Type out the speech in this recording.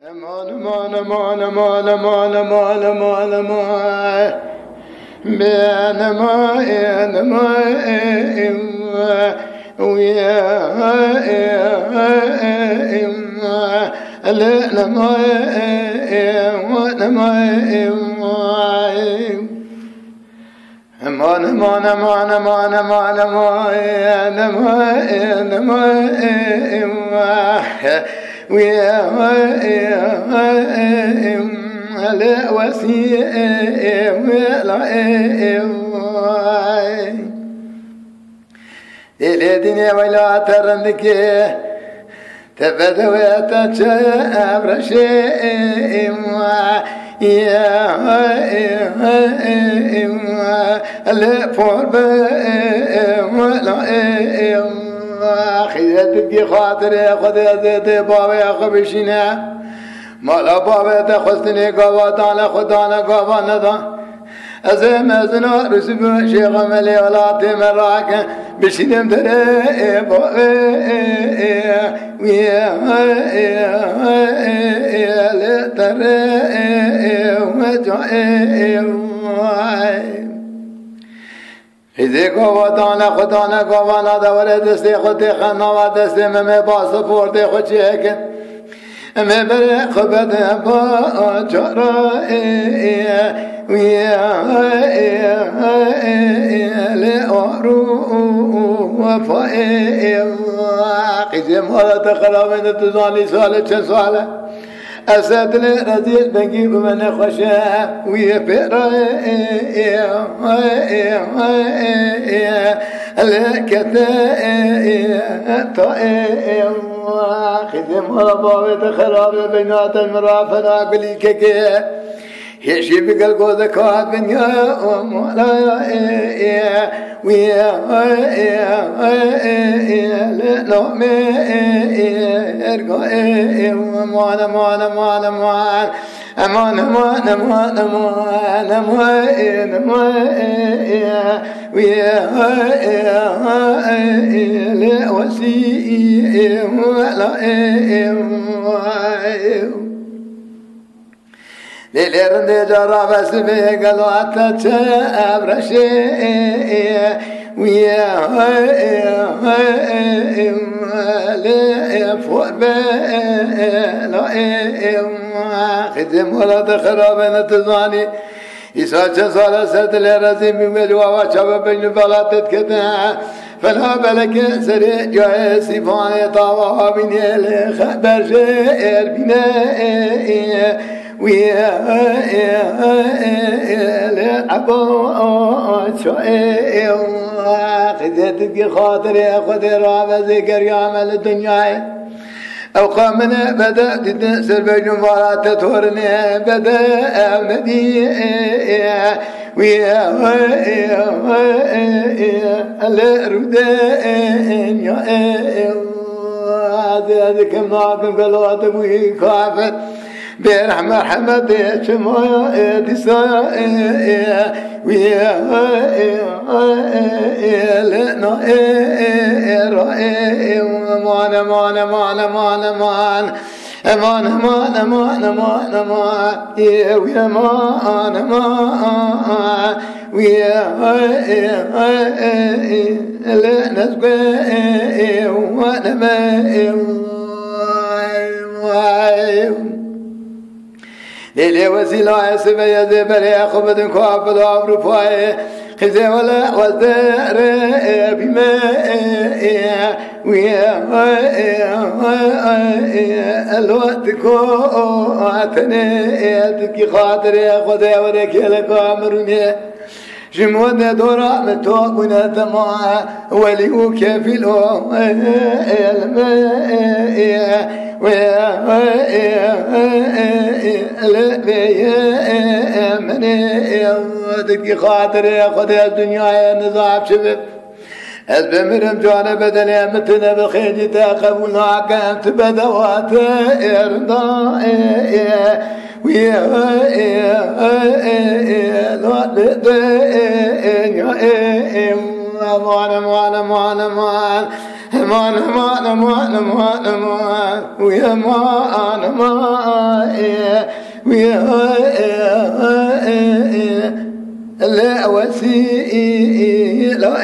امان امان امان امان امان امان امان امان بين ما ويا لا ما امان امان امان امان امان ويا لا وسيء ولا الدنيا ولا ترنك تبدو تشابر شيء يا لا فور ولا خيتك خاطري خذت بابا خبشنا مالا بابا تخستني قوات على خدانا قوانا أزم أزنا رسب شيخ ملي ولا تمراك بشيدم دري ويا لا تري وجعي إذا قواتنا خدانا قوانا دورة دستي خدي خنا ودستي مم باسپورت خدشيك مم بري خبد با جرا ويا لأرو وفاء قسم هذا تخلا من تزالي سالة سالة أسد لرزيل بقيب من خشاء ويفرا لكتا طائع خدم ربابة خراب بينات المرافنا قليك يشي بقل قوذكات من يا مولا ويا لنومي مان مان مان مان أمان أمان أمان أمان أمان ويا لا وسيء ولا ليرن جرا بس بقلوات تشابر شيء ويا لا فور لا خدم ولا تخرب نتزاني يساچ صار سد لرزي بمجوا وشاب بين بلاتت كذا فلا بلك سري جاي سيفان طاوا بين الخبر شير بنا ويا لا أبو شيء خذتك خاطري خذ راب ذكر يعمل الدنيا أو قامنا بدأت تنسر بجنفارات تورني بدأ أبندي ويا لا ردين يا هذا كم ناكم بلوات أبوي كافر برحمة حمد شمايا دسايا ويا لنا رأي مان مان مان مان مان امان امان امان امان امان ويا مان امان ويا لا نسقي وانا ما ليلي وسيلا سبيا زبري خبد كواب دابر فاي خزي ولا وزر بما ويا الوقت كو اتني تبكي خاطري خدي وريك لك امرني جمود دورا متوقنا تما وليو كفيلو ويا مني ودك خاطري خذ الدنيا نزعب شباب أزبمرم جانا بدني متنا بخيجي تقبلنا كانت بدوات إرضائي ويا لا لدين يا مان مان مان مان ويا لا وسيء لا